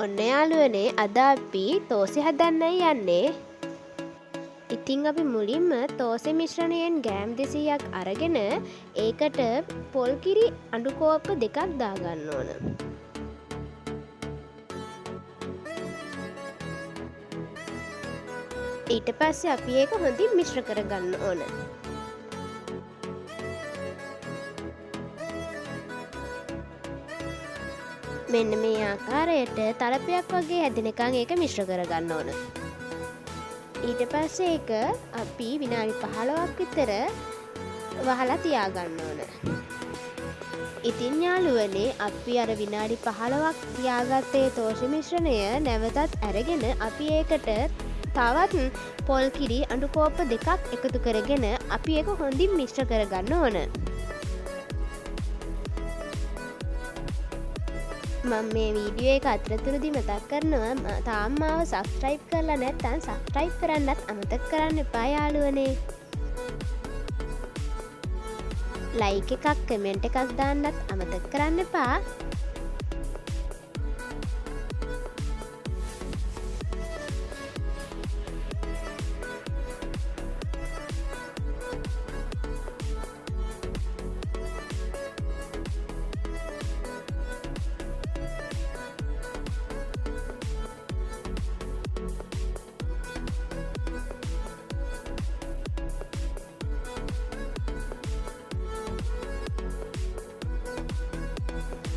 ඔන්න යාළුවනේ අද අපි තෝසෙ හදන්නයි යන්නේ. ඉතින් අපි මුලින්ම තෝසෙ මිශ්‍රණයෙන් ගෑම් 200ක් අරගෙන ඒකට පොල් කිරි අඬු කෝප්ප 2ක් දාගන්න ඕන. ඊට පස්සේ අපි ඒක හොඳින් මිශ්‍ර කරගන්න ඕන. මෙන්න මේ ආකාරයට තලපයක් වගේ හැදෙනකන් ඒක මිශ්‍ර කරගන්න ඕන. ඊට පස්සේ ඒක අපි විනාඩි 15ක් විතර වහලා තියාගන්න ඕන. ඉතින් යාළුවනේ අපි අර විනාඩි 15ක් තියාගත්තේ තෝෂ මිශ්‍රණය නැවතත් අරගෙන අපි ඒකට තවත් පොල් කිරි අඬු කෝප්ප 2ක් එකතු කරගෙන අපි ඒක හොඳින් මිශ්‍ර කරගන්න ඕන. මම මේ වීඩියෝ එක අතරතුරදී මතක් කරනවා තාම මාව සබ්ස්ක්‍රයිබ් කරලා නැත්නම් සබ්ස්ක්‍රයිබ් කරන්නත් අමතක කරන්න එපා යාළුවනේ. ලයික් එකක් කමෙන්ට් එකක් දාන්නත් අමතක කරන්න එපා.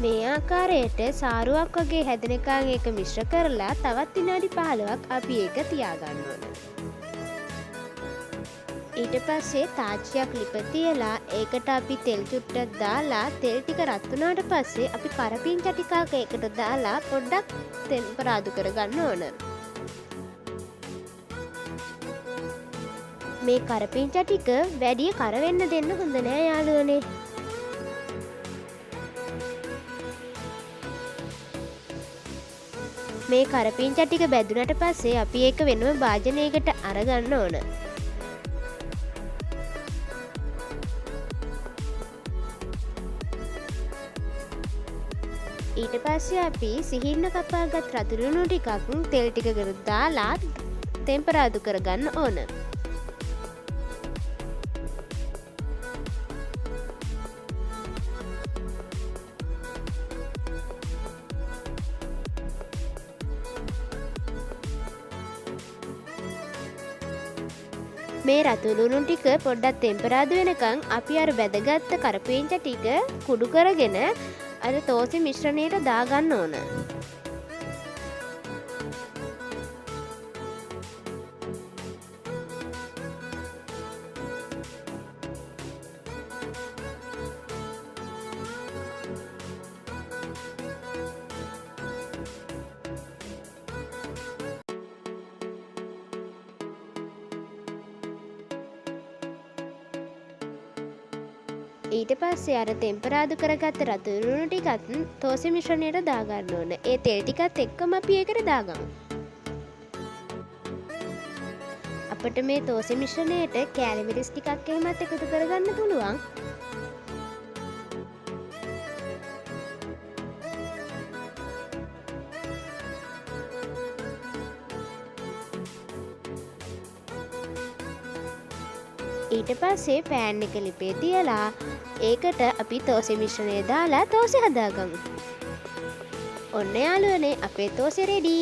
මේ ආකාරයට සාරුවක් වගේ හැදෙනකන් ඒක මිශ්‍ර කරලා තවත් විනාඩි 15ක් අපි ඒක තියාගන්න ඕන. ඊට පස්සේ තාච්චියක් ලිප තියලා ඒකට අපි තෙල් චුට්ටක් දාලා තෙල් ටික රත් වුණාට පස්සේ අපි කරපිංචා ටිකක් ඒකට දාලා පොඩ්ඩක් තෙම්පරාදු කරගන්න ඕන. මේ කරපිංචා ටික වැඩි කර වෙන්න දෙන්න හොඳ නෑ යාළුවනේ. මේ කරපිංචා ටික බැදුනට පස්සේ අපි ඒක වෙනම භාජනයකට අරගන්න ඕන. ඊට පස්සේ අපි සිහින්න කපාගත් රතු ලුණු ටිකක් තෙල් ටිකකට දාලා තෙම්පරාදු කරගන්න ඕන. මේ රතු ලුණු ටික පොඩ්ඩක් තෙම්පරාදු වෙනකන් අපි අර වැදගත් කරපිංචා ටික කුඩු කරගෙන අර තෝසෙ මිශ්‍රණයට දාගන්න ඕන. ඊට පස්සේ අර තෙම්පරාදු කරගත්ත රතු ලුණු ටිකත් තෝසෙ මිශ්‍රණයට දාගන්න ඕන. ඒ තෙල් ටිකත් එක්කම අපි ඒකට දාගමු. අපිට මේ තෝසෙ මිශ්‍රණයට කෑලි මිරිස් ටිකක් එහෙමත් එකතු කරගන්න පුළුවන්. ඊට පස්සේ පෑන් එක ලිපේ තියලා ඒකට අපි තෝසෙ මිශ්‍රණය දාලා තෝසෙ හදාගමු. ඔන්න යාළුවනේ අපේ තෝසෙ රෙඩි.